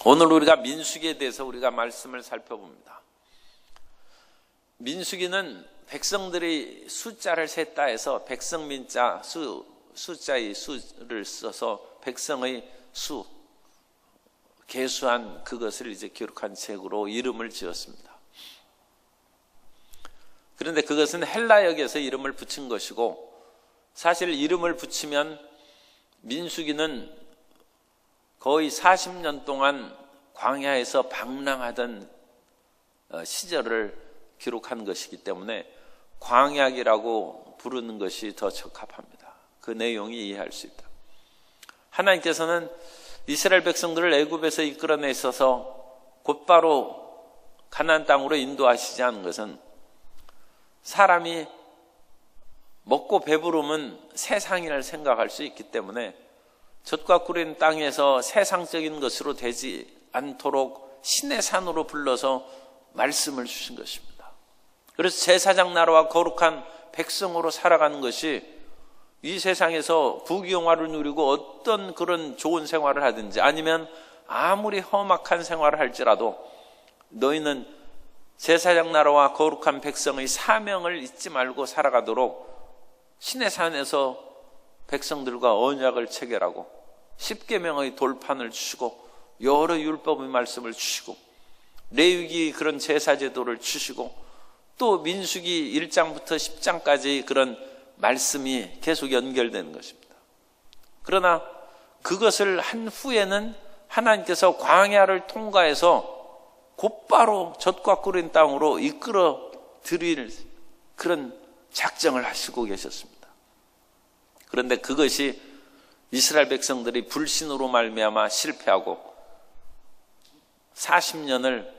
오늘 우리가 민수기에 대해서 우리가 말씀을 살펴봅니다. 민수기는 백성들이 숫자를 셌다 해서 백성민자 숫자의 수를 써서 백성의 수 계수한 그것을 이제 기록한 책으로 이름을 지었습니다. 그런데 그것은 헬라역에서 이름을 붙인 것이고, 사실 이름을 붙이면 민수기는 거의 40년 동안 광야에서 방랑하던 시절을 기록한 것이기 때문에 광야기라고 부르는 것이 더 적합합니다. 그 내용이 이해할 수 있다. 하나님께서는 이스라엘 백성들을 애굽에서 이끌어내 있어서 곧바로 가나안 땅으로 인도하시지 않은 것은, 사람이 먹고 배부르면 세상을 생각할 수 있기 때문에 젖과 꿀인 땅에서 세상적인 것으로 되지 않도록 신의 산으로 불러서 말씀을 주신 것입니다. 그래서 제사장 나라와 거룩한 백성으로 살아가는 것이, 이 세상에서 부귀영화를 누리고 어떤 그런 좋은 생활을 하든지 아니면 아무리 험악한 생활을 할지라도 너희는 제사장 나라와 거룩한 백성의 사명을 잊지 말고 살아가도록 신의 산에서 백성들과 언약을 체결하고 10계명의 돌판을 주시고 여러 율법의 말씀을 주시고 레위기 그런 제사제도를 주시고 또 민수기 1장부터 10장까지 그런 말씀이 계속 연결되는 것입니다. 그러나 그것을 한 후에는 하나님께서 광야를 통과해서 곧바로 젖과 꿀인 땅으로 이끌어 드릴 그런 작정을 하시고 계셨습니다. 그런데 그것이 이스라엘 백성들이 불신으로 말미암아 실패하고 40년을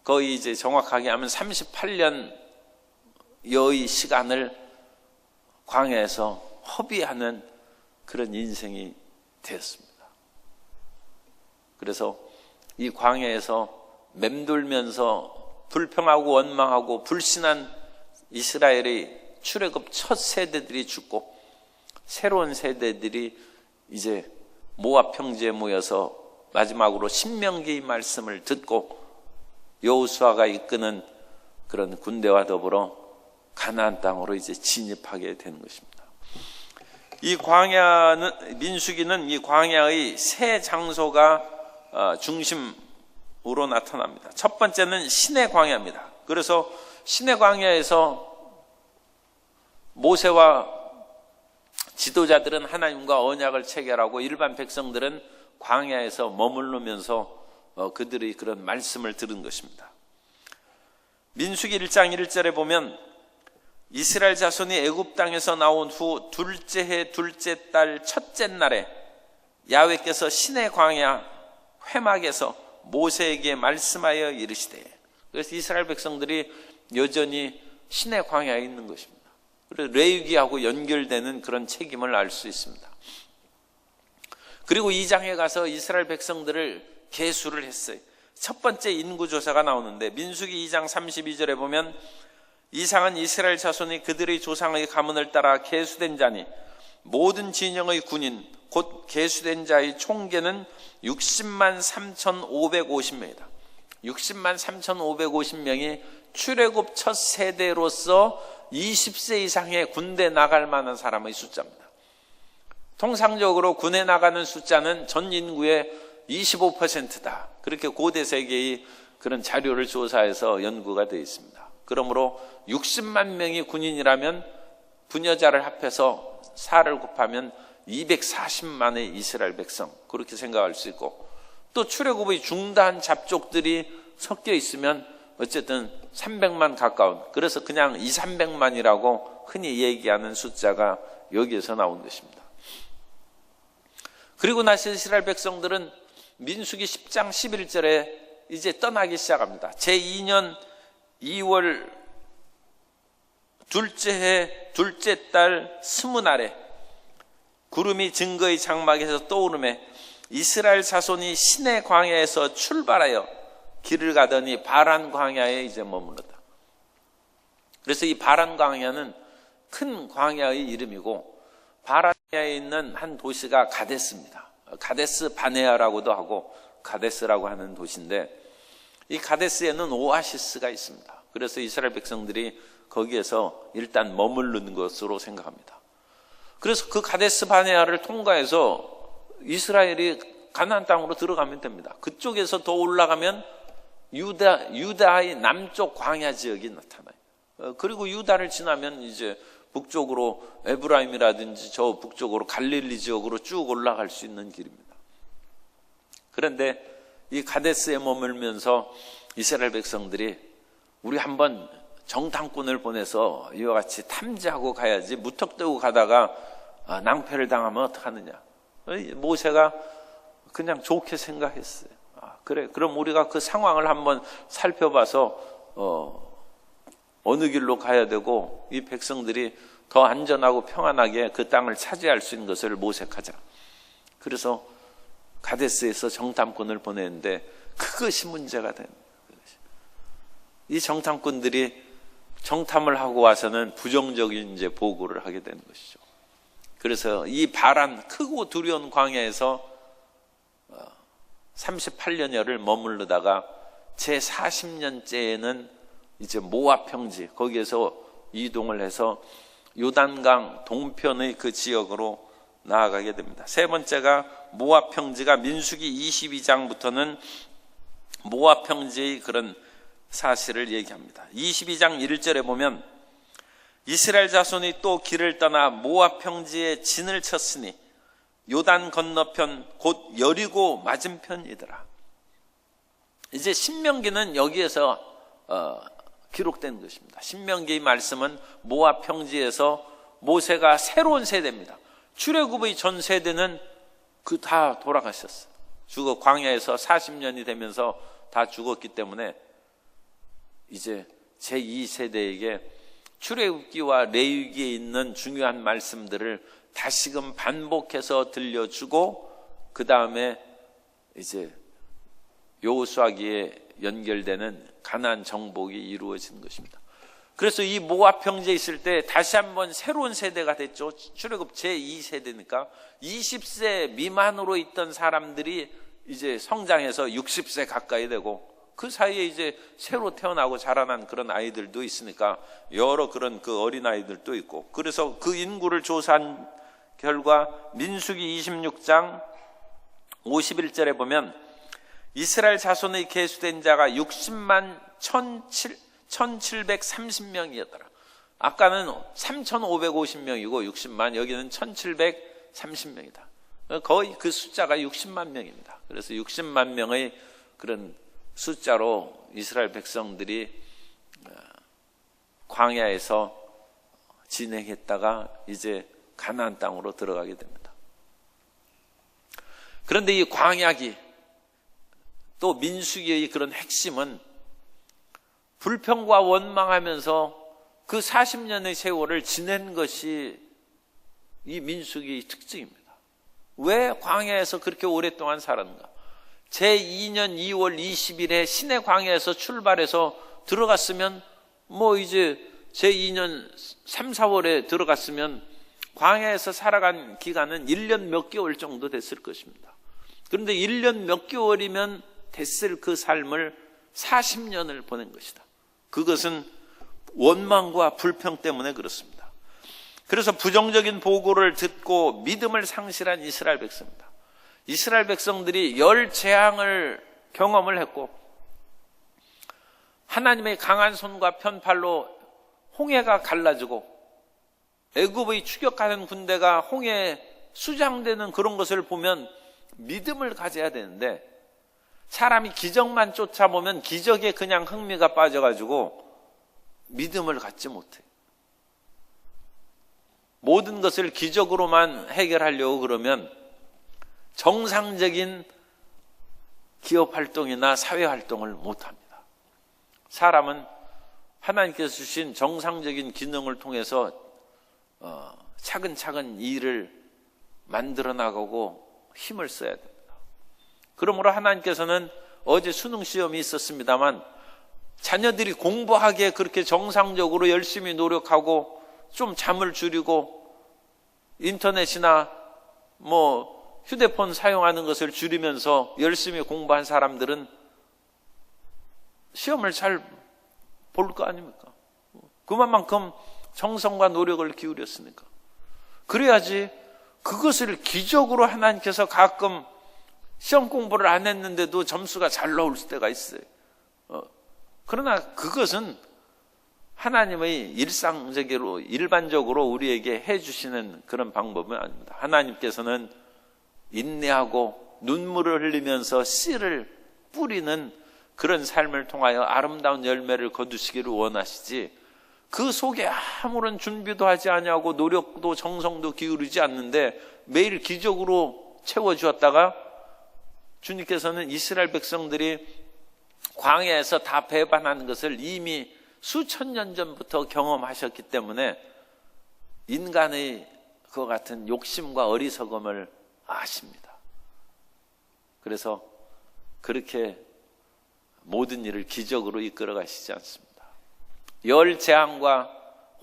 거의 이제 정확하게 하면 38년여의 시간을 광야에서 허비하는 그런 인생이 되었습니다. 그래서 이 광야에서 맴돌면서 불평하고 원망하고 불신한 이스라엘의 출애굽 첫 세대들이 죽고 새로운 세대들이 이제 모압 평지에 모여서 마지막으로 신명기의 말씀을 듣고 여호수아가 이끄는 그런 군대와 더불어 가나안 땅으로 이제 진입하게 되는 것입니다. 이 광야는, 민수기는 이 광야의 세 장소가 중심으로 나타납니다. 첫 번째는 신의 광야입니다. 그래서 신의 광야에서 모세와 지도자들은 하나님과 언약을 체결하고 일반 백성들은 광야에서 머무르면서 그들의 그런 말씀을 들은 것입니다. 민수기 1장 1절에 보면 이스라엘 자손이 애굽 땅에서 나온 후 둘째 해 둘째 달 첫째 날에 야훼께서 신의 광야 회막에서 모세에게 말씀하여 이르시되, 그래서 이스라엘 백성들이 여전히 신의 광야에 있는 것입니다. 그래서 레위기하고 연결되는 그런 책임을 알 수 있습니다. 그리고 2장에 가서 이스라엘 백성들을 계수를 했어요. 첫 번째 인구조사가 나오는데 민수기 2장 32절에 보면 이상은 이스라엘 자손이 그들의 조상의 가문을 따라 계수된 자니 모든 진영의 군인 곧 계수된 자의 총계는 60만 3,550명이다. 60만 3,550명이 출애굽 첫 세대로서 20세 이상의 군대 나갈 만한 사람의 숫자입니다. 통상적으로 군에 나가는 숫자는 전 인구의 25%다. 그렇게 고대 세계의 그런 자료를 조사해서 연구가 되어 있습니다. 그러므로 60만 명이 군인이라면 부녀자를 합해서 4를 곱하면 240만의 이스라엘 백성, 그렇게 생각할 수 있고, 또 출애굽의 중단 잡족들이 섞여 있으면 어쨌든 300만 가까운, 그래서 그냥 200~300만이라고 흔히 얘기하는 숫자가 여기에서 나온 것입니다. 그리고 나서 이스라엘 백성들은 민수기 10장 11절에 이제 떠나기 시작합니다. 제2년 2월 둘째 해 둘째 달 20날에 구름이 증거의 장막에서 떠오르매 이스라엘 자손이 신의 광야에서 출발하여 길을 가더니 바란 광야에 이제 머물렀다. 그래서 이 바란 광야는 큰 광야의 이름이고, 바란야에 있는 한 도시가 가데스입니다. 가데스 바네아라고도 하고 가데스라고 하는 도시인데, 이 가데스에는 오아시스가 있습니다. 그래서 이스라엘 백성들이 거기에서 일단 머무르는 것으로 생각합니다. 그래서 그 가데스 바네아를 통과해서 이스라엘이 가나안 땅으로 들어가면 됩니다. 그쪽에서 더 올라가면 유다의 남쪽 광야 지역이 나타나요. 그리고 유다를 지나면 이제 북쪽으로 에브라임이라든지 저 북쪽으로 갈릴리 지역으로 쭉 올라갈 수 있는 길입니다. 그런데 이 가데스에 머물면서 이스라엘 백성들이 우리 한번 정탐꾼을 보내서 이와 같이 탐지하고 가야지, 무턱대고 가다가 낭패를 당하면 어떡하느냐. 모세가 그냥 좋게 생각했어요. 그래, 그럼 우리가 그 상황을 한번 살펴봐서 어느 길로 가야 되고 이 백성들이 더 안전하고 평안하게 그 땅을 차지할 수 있는 것을 모색하자. 그래서 가데스에서 정탐꾼을 보내는데 그것이 문제가 된 거예요. 이 정탐꾼들이 정탐을 하고 와서는 부정적인 이제 보고를 하게 되는 것이죠. 그래서 이 바란 크고 두려운 광야에서 38년여를 머무르다가 제 40년째에는 이제 모압 평지, 거기에서 이동을 해서 요단강 동편의 그 지역으로 나아가게 됩니다. 세 번째가 모압 평지가 민수기 22장부터는 모압 평지의 그런 사실을 얘기합니다. 22장 1절에 보면 이스라엘 자손이 또 길을 떠나 모압 평지에 진을 쳤으니 요단 건너편 곧 여리고 맞은편이더라. 이제 신명기는 여기에서 기록된 것입니다. 신명기의 말씀은 모압 평지에서 모세가 새로운 세대입니다. 출애굽의 전 세대는 그 다 돌아가셨어요. 죽어 광야에서 40년이 되면서 다 죽었기 때문에 이제 제2세대에게 출애굽기와 레위기에 있는 중요한 말씀들을 다시금 반복해서 들려주고 그 다음에 이제 여호수아기에 연결되는 가나안 정복이 이루어진 것입니다. 그래서 이 모압 평지에 있을 때 다시 한번 새로운 세대가 됐죠. 출애굽 제2세대니까 20세 미만으로 있던 사람들이 이제 성장해서 60세 가까이 되고 그 사이에 이제 새로 태어나고 자라난 그런 아이들도 있으니까 여러 그런 그 어린아이들도 있고, 그래서 그 인구를 조사한 결과 민수기 26장 51절에 보면 이스라엘 자손의 계수된 자가 60만 1730명이었더라. 아까는 3550명이고 60만, 여기는 1730명이다. 거의 그 숫자가 60만 명입니다. 그래서 60만 명의 그런 숫자로 이스라엘 백성들이 광야에서 진행했다가 이제 가나안 땅으로 들어가게 됩니다. 그런데 이 광야기 또 민수기의 그런 핵심은 불평과 원망하면서 그 40년의 세월을 지낸 것이 이 민수기의 특징입니다. 왜 광야에서 그렇게 오랫동안 살았는가? 제2년 2월 20일에 시내 광야에서 출발해서 들어갔으면 이제 제2년 3, 4월에 들어갔으면 광야에서 살아간 기간은 1년 몇 개월 정도 됐을 것입니다. 그런데 1년 몇 개월이면 됐을 그 삶을 40년을 보낸 것이다. 그것은 원망과 불평 때문에 그렇습니다. 그래서 부정적인 보고를 듣고 믿음을 상실한 이스라엘 백성입니다. 이스라엘 백성들이 열 재앙을 경험을 했고 하나님의 강한 손과 편팔로 홍해가 갈라지고 애굽의 추격하는 군대가 홍해에 수장되는 그런 것을 보면 믿음을 가져야 되는데 사람이 기적만 쫓아보면 기적에 그냥 흥미가 빠져가지고 믿음을 갖지 못해요. 모든 것을 기적으로만 해결하려고 그러면 정상적인 기업 활동이나 사회 활동을 못합니다. 사람은 하나님께서 주신 정상적인 기능을 통해서 차근차근 일을 만들어 나가고 힘을 써야 됩니다. 그러므로 하나님께서는 어제 수능 시험이 있었습니다만 자녀들이 공부하기에 그렇게 정상적으로 열심히 노력하고 좀 잠을 줄이고 인터넷이나 휴대폰 사용하는 것을 줄이면서 열심히 공부한 사람들은 시험을 잘 볼 거 아닙니까? 그만큼 정성과 노력을 기울였으니까. 그래야지 그것을 기적으로 하나님께서 가끔 시험 공부를 안 했는데도 점수가 잘 나올 때가 있어요. 그러나 그것은 하나님의 일반적으로 우리에게 해주시는 그런 방법은 아닙니다. 하나님께서는 인내하고 눈물을 흘리면서 씨를 뿌리는 그런 삶을 통하여 아름다운 열매를 거두시기를 원하시지, 그 속에 아무런 준비도 하지 아니하고 노력도 정성도 기울이지 않는데 매일 기적으로 채워주었다가 주님께서는 이스라엘 백성들이 광야에서 다 배반하는 것을 이미 수천 년 전부터 경험하셨기 때문에 인간의 그와 같은 욕심과 어리석음을 아십니다. 그래서 그렇게 모든 일을 기적으로 이끌어 가시지 않습니다. 열 재앙과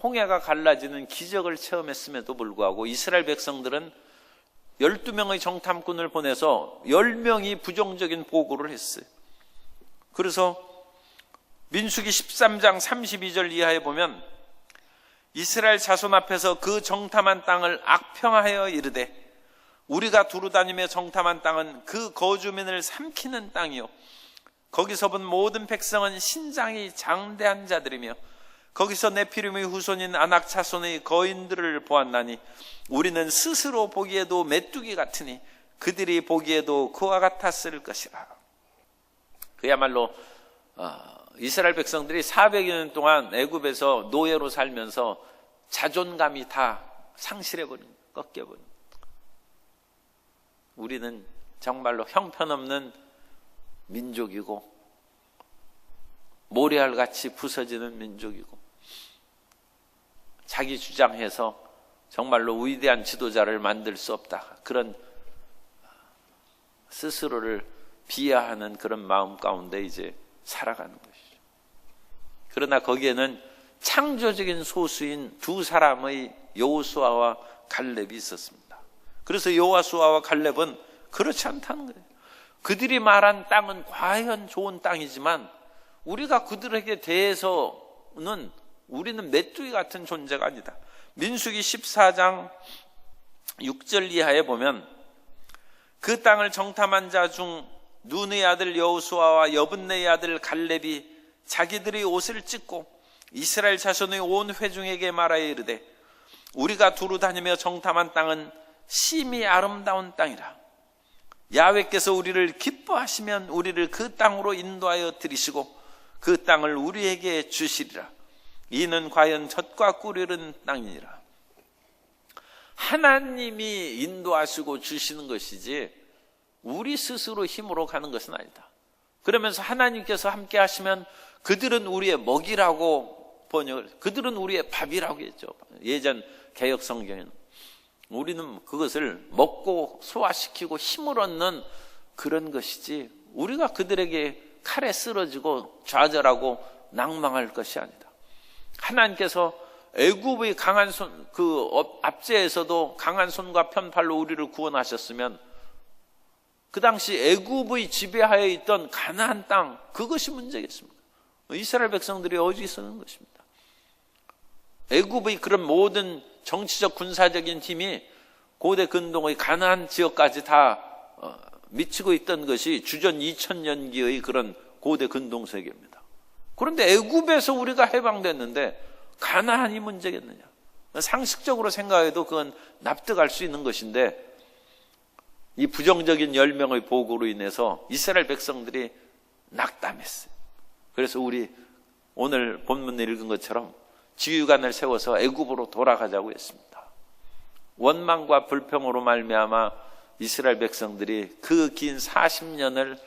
홍해가 갈라지는 기적을 체험했음에도 불구하고 이스라엘 백성들은 12명의 정탐꾼을 보내서 10명이 부정적인 보고를 했어요. 그래서 민수기 13장 32절 이하에 보면 이스라엘 자손 앞에서 그 정탐한 땅을 악평하여 이르되 우리가 두루다니며 정탐한 땅은 그 거주민을 삼키는 땅이요 거기서 본 모든 백성은 신장이 장대한 자들이며 거기서 네피림의 후손인 아낙 자손의 거인들을 보았나니 우리는 스스로 보기에도 메뚜기 같으니 그들이 보기에도 그와 같았을 것이라. 그야말로 이스라엘 백성들이 400여 년 동안 애굽에서 노예로 살면서 자존감이 다 상실해버린, 꺾여버린. 우리는 정말로 형편없는 민족이고 모래알같이 부서지는 민족이고 자기 주장해서 정말로 위대한 지도자를 만들 수 없다, 그런 스스로를 비하하는 그런 마음 가운데 이제 살아가는 것이죠. 그러나 거기에는 창조적인 소수인 두 사람의 여호수아와 갈렙이 있었습니다. 그래서 여호수아와 갈렙은 그렇지 않다는 거예요. 그들이 말한 땅은 과연 좋은 땅이지만 우리가 그들에게 대해서는 우리는 메뚜기 같은 존재가 아니다. 민수기 14장 6절 이하에 보면 그 땅을 정탐한 자 중 눈의 아들 여호수아와 여분네의 아들 갈렙이 자기들의 옷을 찢고 이스라엘 자손의 온 회중에게 말하여 이르되 우리가 두루 다니며 정탐한 땅은 심히 아름다운 땅이라. 야훼께서 우리를 기뻐하시면 우리를 그 땅으로 인도하여 들이시고 그 땅을 우리에게 주시리라. 이는 과연 젖과 꿀이 흐르는 땅이니라. 하나님이 인도하시고 주시는 것이지 우리 스스로 힘으로 가는 것은 아니다. 그러면서 하나님께서 함께 하시면 그들은 우리의 먹이라고 번역을, 그들은 우리의 밥이라고 했죠. 예전 개역 성경에는. 우리는 그것을 먹고 소화시키고 힘을 얻는 그런 것이지 우리가 그들에게 칼에 쓰러지고 좌절하고 낭망할 것이 아니다. 하나님께서 애굽의 강한 손, 그 압제에서도 강한 손과 편팔로 우리를 구원하셨으면 그 당시 애굽의 지배하에 있던 가나안 땅, 그것이 문제겠습니까? 이스라엘 백성들이 어디 있었는 것입니다. 애굽의 그런 모든 정치적 군사적인 힘이 고대 근동의 가나안 지역까지 다 미치고 있던 것이 주전 2000년기의 그런 고대 근동 세계입니다. 그런데 애굽에서 우리가 해방됐는데 가나안이 문제겠느냐? 상식적으로 생각해도 그건 납득할 수 있는 것인데 이 부정적인 10명의 보고로 인해서 이스라엘 백성들이 낙담했어요. 그래서 우리 오늘 본문 읽은 것처럼 지휘관을 세워서 애굽으로 돌아가자고 했습니다. 원망과 불평으로 말미암아 이스라엘 백성들이 그 긴 40년을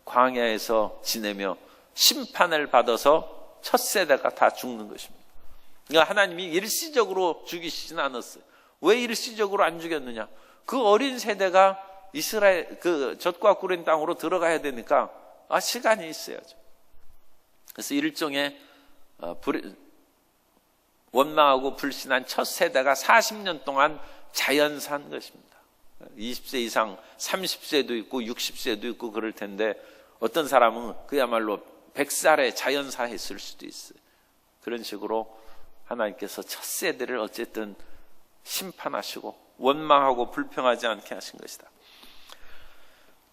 광야에서 지내며 심판을 받아서 첫 세대가 다 죽는 것입니다. 그러니까 하나님이 일시적으로 죽이시진 않았어요. 왜 일시적으로 안 죽였느냐? 그 어린 세대가 이스라엘 그 젖과 꿀인 땅으로 들어가야 되니까 시간이 있어야죠. 그래서 일종의 원망하고 불신한 첫 세대가 40년 동안 자연산 것입니다. 20세 이상 30세도 있고 60세도 있고 그럴 텐데 어떤 사람은 그야말로 100살에 자연사했을 수도 있어요. 그런 식으로 하나님께서 첫 세대를 어쨌든 심판하시고 원망하고 불평하지 않게 하신 것이다.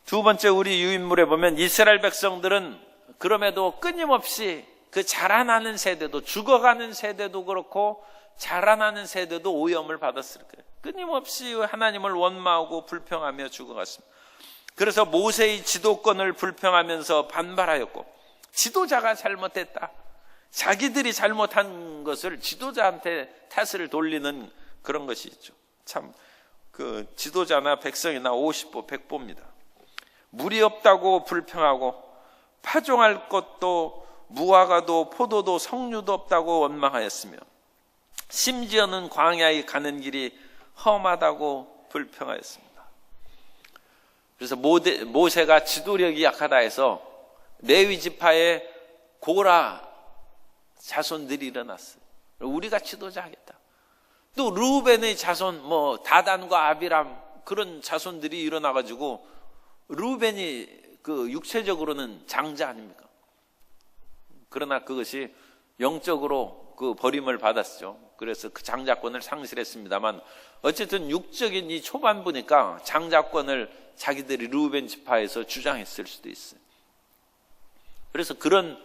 두 번째, 우리 유인물에 보면 이스라엘 백성들은 그럼에도 끊임없이 그 자라나는 세대도, 죽어가는 세대도 그렇고 자라나는 세대도 오염을 받았을 거예요. 끊임없이 하나님을 원망하고 불평하며 죽어갔습니다. 그래서 모세의 지도권을 불평하면서 반발하였고, 지도자가 잘못했다, 자기들이 잘못한 것을 지도자한테 탓을 돌리는 그런 것이 있죠. 참 그 지도자나 백성이나 50보 100보입니다. 물이 없다고 불평하고, 파종할 것도 무화과도 포도도 석류도 없다고 원망하였으며, 심지어는 광야에 가는 길이 험하다고 불평하였습니다. 그래서 모세가 지도력이 약하다 해서 레위 지파의 고라 자손들이 일어났어요. 우리가 지도자 하겠다. 또 르우벤의 자손, 다단과 아비람, 그런 자손들이 일어나가지고, 르우벤이 그 육체적으로는 장자 아닙니까? 그러나 그것이 영적으로 그 버림을 받았죠. 그래서 그 장자권을 상실했습니다만, 어쨌든 육적인 이 초반부니까 장자권을 자기들이 르우벤 지파에서 주장했을 수도 있어요. 그래서 그런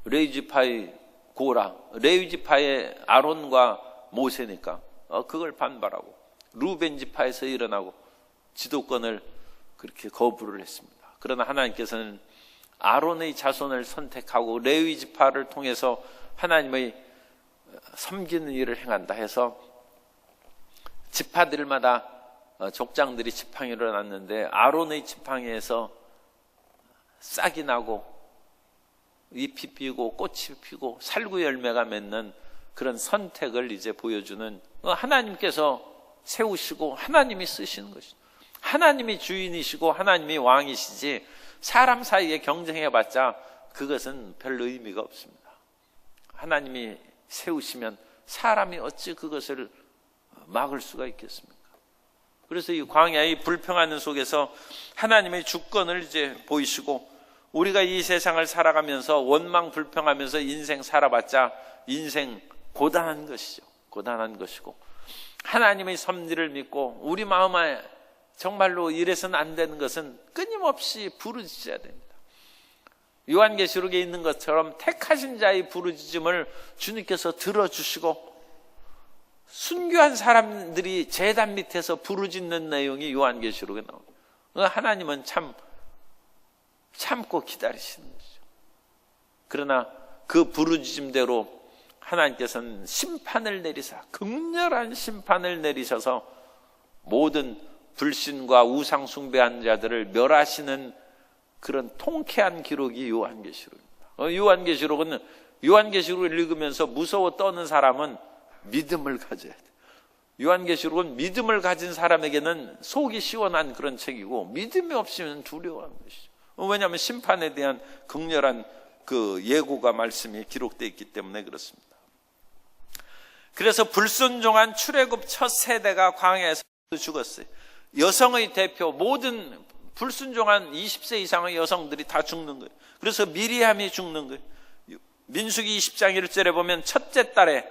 레위 지파의 고라, 레위 지파의 아론과 모세니까 그걸 반발하고, 르우벤 지파에서 일어나고 지도권을 그렇게 거부를 했습니다. 그러나 하나님께서는 아론의 자손을 선택하고 레위 지파를 통해서 하나님의 섬기는 일을 행한다 해서 지파들마다 족장들이 지팡이 일어났는데, 아론의 지팡이에서 싹이 나고 잎이 피고 꽃이 피고 살구 열매가 맺는 그런 선택을 이제 보여주는, 하나님께서 세우시고 하나님이 쓰시는 것이죠. 하나님이 주인이시고 하나님이 왕이시지, 사람 사이에 경쟁해봤자 그것은 별 의미가 없습니다. 하나님이 세우시면 사람이 어찌 그것을 막을 수가 있겠습니까? 그래서 이 광야의 불평하는 속에서 하나님의 주권을 이제 보이시고, 우리가 이 세상을 살아가면서 원망 불평하면서 인생 살아봤자 인생 고단한 것이죠. 고단한 것이고, 하나님의 섭리를 믿고 우리 마음에 정말로 이래서는 안 되는 것은 끊임없이 부르짖어야 됩니다. 요한계시록에 있는 것처럼 택하신 자의 부르짖음을 주님께서 들어주시고, 순교한 사람들이 제단 밑에서 부르짖는 내용이 요한계시록에 나옵니다. 하나님은 참고 기다리시는 거죠. 그러나 그 부르짖음대로 하나님께서는 심판을 내리사, 극렬한 심판을 내리셔서 모든 불신과 우상 숭배한 자들을 멸하시는 그런 통쾌한 기록이 요한계시록입니다. 요한계시록을 읽으면서 무서워 떠는 사람은 믿음을 가져야 돼요. 요한계시록은 믿음을 가진 사람에게는 속이 시원한 그런 책이고, 믿음이 없으면 두려워하는 것이죠. 왜냐하면 심판에 대한 극렬한 그 예고가 말씀이 기록되어 있기 때문에 그렇습니다. 그래서 불순종한 출애굽 첫 세대가 광야에서 죽었어요. 여성의 대표, 모든 불순종한 20세 이상의 여성들이 다 죽는 거예요. 그래서 미리암이 죽는 거예요. 민수기 20장 1절에 보면 첫째 달에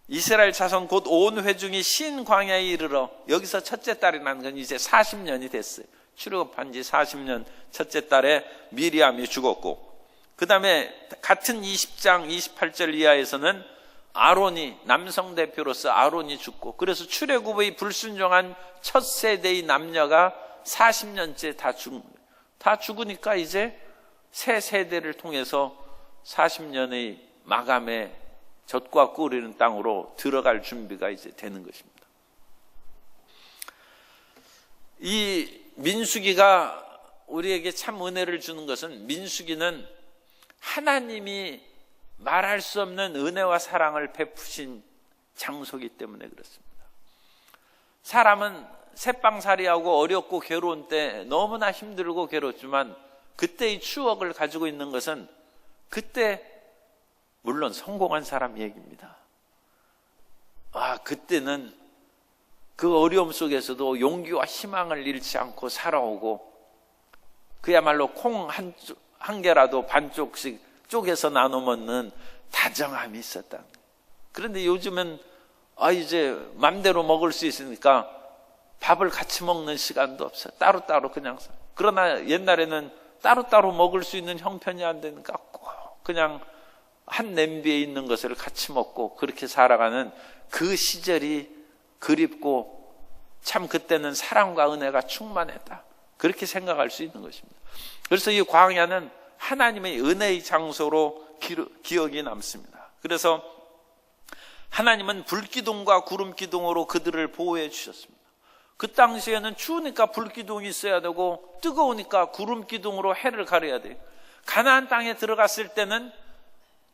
이스라엘 자손 곧 온 회중이 신 광야에 이르러, 여기서 첫째 달이라는 건 이제 40년이 됐어요. 출애굽한 지 40년 첫째 달에 미리암이 죽었고, 그 다음에 같은 20장 28절 이하에서는 아론이, 남성 대표로서 아론이 죽고, 그래서 출애굽의 불순종한 첫 세대의 남녀가 40년째 다 죽으니까 이제 새 세대를 통해서 40년의 마감에 젖과 꿀이는 땅으로 들어갈 준비가 이제 되는 것입니다. 이 민수기가 우리에게 참 은혜를 주는 것은, 민수기는 하나님이 말할 수 없는 은혜와 사랑을 베푸신 장소이기 때문에 그렇습니다. 사람은 새빵살이하고 어렵고 괴로운 때 너무나 힘들고 괴롭지만, 그때의 추억을 가지고 있는 것은 그때 물론 성공한 사람 얘기입니다. 그때는 그 어려움 속에서도 용기와 희망을 잃지 않고 살아오고, 그야말로 콩 한 개라도 반쪽씩 쪼개서 나눠 먹는 다정함이 있었다. 그런데 요즘은 이제 맘대로 먹을 수 있으니까 밥을 같이 먹는 시간도 없어요. 따로따로 그냥. 그러나 옛날에는 따로따로 먹을 수 있는 형편이 안 되니까 꼭 그냥 한 냄비에 있는 것을 같이 먹고 그렇게 살아가는 그 시절이 그립고, 참 그때는 사랑과 은혜가 충만했다, 그렇게 생각할 수 있는 것입니다. 그래서 이 광야는 하나님의 은혜의 장소로 기억이 남습니다. 그래서 하나님은 불기둥과 구름기둥으로 그들을 보호해 주셨습니다. 그 당시에는 추우니까 불기둥이 있어야 되고 뜨거우니까 구름기둥으로 해를 가려야 돼요. 가나안 땅에 들어갔을 때는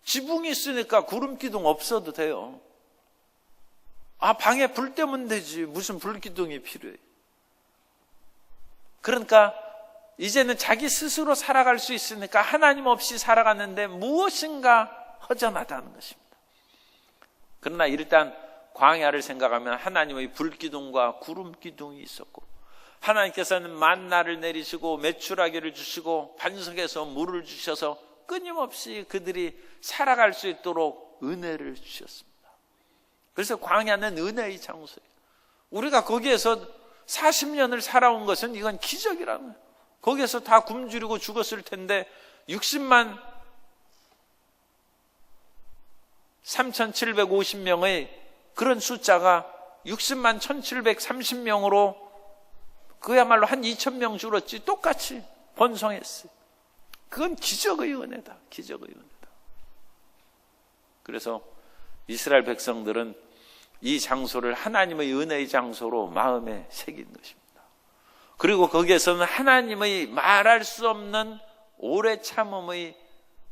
지붕이 있으니까 구름기둥 없어도 돼요. 방에 불 때면 되지 무슨 불기둥이 필요해. 그러니까 이제는 자기 스스로 살아갈 수 있으니까 하나님 없이 살아갔는데 무엇인가 허전하다는 것입니다. 그러나 일단 광야를 생각하면 하나님의 불기둥과 구름기둥이 있었고, 하나님께서는 만나를 내리시고 메추라기를 주시고 반석에서 물을 주셔서 끊임없이 그들이 살아갈 수 있도록 은혜를 주셨습니다. 그래서 광야는 은혜의 장소예요. 우리가 거기에서 40년을 살아온 것은 이건 기적이라는 거예요. 거기에서 다 굶주리고 죽었을 텐데 60만 3,750명의 그런 숫자가 60만 1,730명으로 그야말로 한 2,000명 줄었지 똑같이 번성했어요. 그건 기적의 은혜다. 기적의 은혜다. 그래서 이스라엘 백성들은 이 장소를 하나님의 은혜의 장소로 마음에 새긴 것입니다. 그리고 거기에서는 하나님의 말할 수 없는 오래 참음의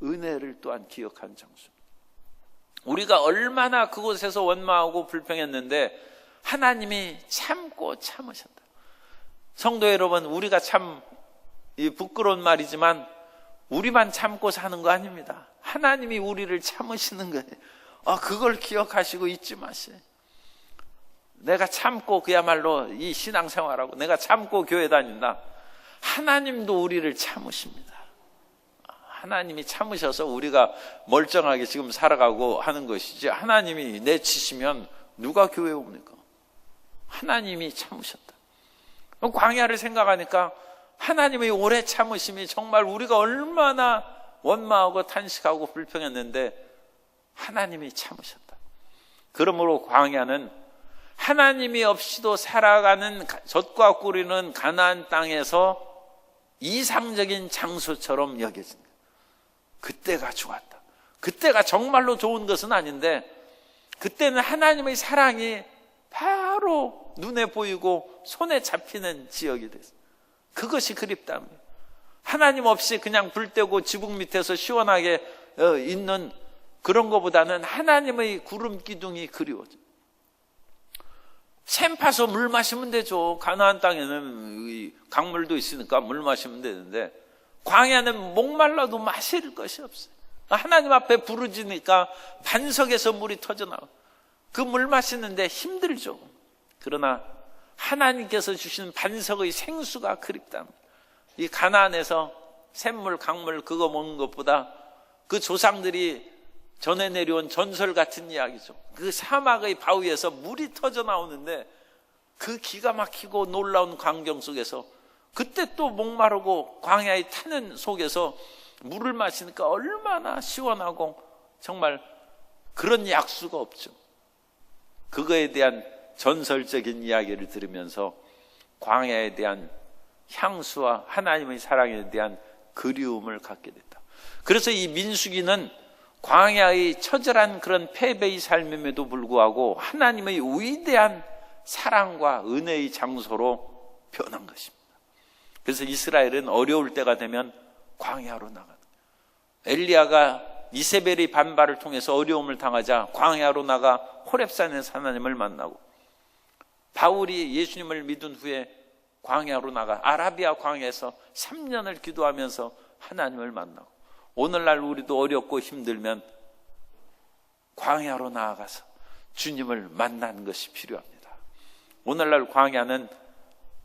은혜를 또한 기억한 장소입니다. 우리가 얼마나 그곳에서 원망하고 불평했는데 하나님이 참고 참으셨다. 성도 여러분, 우리가 참 부끄러운 말이지만 우리만 참고 사는 거 아닙니다. 하나님이 우리를 참으시는 거예요. 그걸 기억하시고 잊지 마세요. 내가 참고 그야말로 이 신앙생활하고 내가 참고 교회 다닌다. 하나님도 우리를 참으십니다. 하나님이 참으셔서 우리가 멀쩡하게 지금 살아가고 하는 것이지, 하나님이 내치시면 누가 교회에 옵니까? 하나님이 참으셨다. 광야를 생각하니까 하나님의 오래 참으심이 정말 우리가 얼마나 원망하고 탄식하고 불평했는데 하나님이 참으셨다. 그러므로 광야는 하나님이 없이도 살아가는 젖과 꿀이는 가나안 땅에서 이상적인 장소처럼 여겨진다. 그때가 좋았다. 그때가 정말로 좋은 것은 아닌데 그때는 하나님의 사랑이 바로 눈에 보이고 손에 잡히는 지역이 됐어요. 그것이 그립다. 하나님 없이 그냥 불 떼고 지붕 밑에서 시원하게 있는 그런 것보다는 하나님의 구름 기둥이 그리워져. 샘 파서 물 마시면 되죠. 가나안 땅에는 강물도 있으니까 물 마시면 되는데 광야는 목말라도 마실 것이 없어요. 하나님 앞에 부르짖으니까 반석에서 물이 터져나와. 그 물 마시는데 힘들죠. 그러나 하나님께서 주신 반석의 생수가 그립다. 이 가나안에서 샘물, 강물 그거 먹는 것보다 그 조상들이 전해 내려온 전설 같은 이야기죠. 그 사막의 바위에서 물이 터져 나오는데 그 기가 막히고 놀라운 광경 속에서 그때 또 목마르고 광야에 타는 속에서 물을 마시니까 얼마나 시원하고 정말 그런 약수가 없죠. 그거에 대한 전설적인 이야기를 들으면서 광야에 대한 향수와 하나님의 사랑에 대한 그리움을 갖게 됐다. 그래서 이 민수기는 광야의 처절한 그런 패배의 삶임에도 불구하고 하나님의 위대한 사랑과 은혜의 장소로 변한 것입니다. 그래서 이스라엘은 어려울 때가 되면 광야로 나가는, 엘리야가 이세벨의 반발을 통해서 어려움을 당하자 광야로 나가 호렙산에서 하나님을 만나고, 바울이 예수님을 믿은 후에 광야로 나가 아라비아 광야에서 3년을 기도하면서 하나님을 만나고, 오늘날 우리도 어렵고 힘들면 광야로 나아가서 주님을 만나는 것이 필요합니다. 오늘날 광야는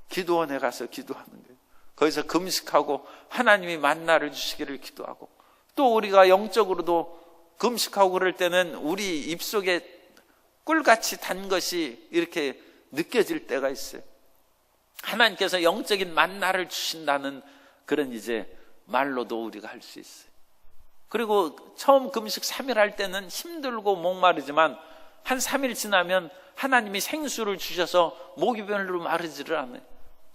기도원에 가서 기도하는 거예요. 거기서 금식하고 하나님이 만나를 주시기를 기도하고, 또 우리가 영적으로도 금식하고 그럴 때는 우리 입속에 꿀같이 단 것이 이렇게 느껴질 때가 있어요. 하나님께서 영적인 만나를 주신다는 그런 이제 말로도 우리가 할 수 있어요. 그리고 처음 금식 3일 할 때는 힘들고 목마르지만 한 3일 지나면 하나님이 생수를 주셔서 목이 별로 마르지를 않아요.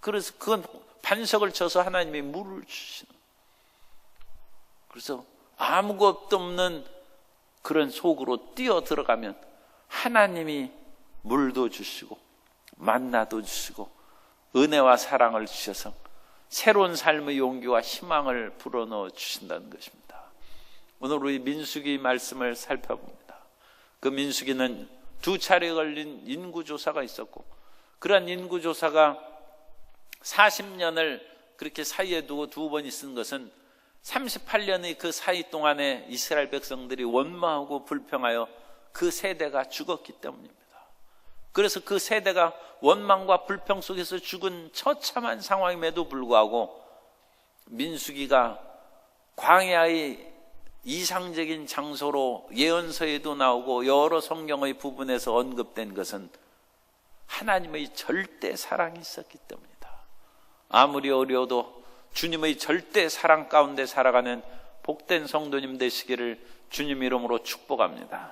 그래서 그건 반석을 쳐서 하나님이 물을 주시는. 그래서 아무것도 없는 그런 속으로 뛰어 들어가면 하나님이 물도 주시고 만나도 주시고 은혜와 사랑을 주셔서 새로운 삶의 용기와 희망을 불어넣어 주신다는 것입니다. 오늘 우리 민수기 말씀을 살펴봅니다. 그 민수기는 2차례 걸린 인구조사가 있었고, 그러한 인구조사가 40년을 그렇게 사이에 두고 2번 있은 것은 38년의 그 사이 동안에 이스라엘 백성들이 원망하고 불평하여 그 세대가 죽었기 때문입니다. 그래서 그 세대가 원망과 불평 속에서 죽은 처참한 상황임에도 불구하고 민수기가 광야의 이상적인 장소로 예언서에도 나오고 여러 성경의 부분에서 언급된 것은 하나님의 절대 사랑이 있었기 때문이다. 아무리 어려워도 주님의 절대 사랑 가운데 살아가는 복된 성도님 되시기를 주님 이름으로 축복합니다.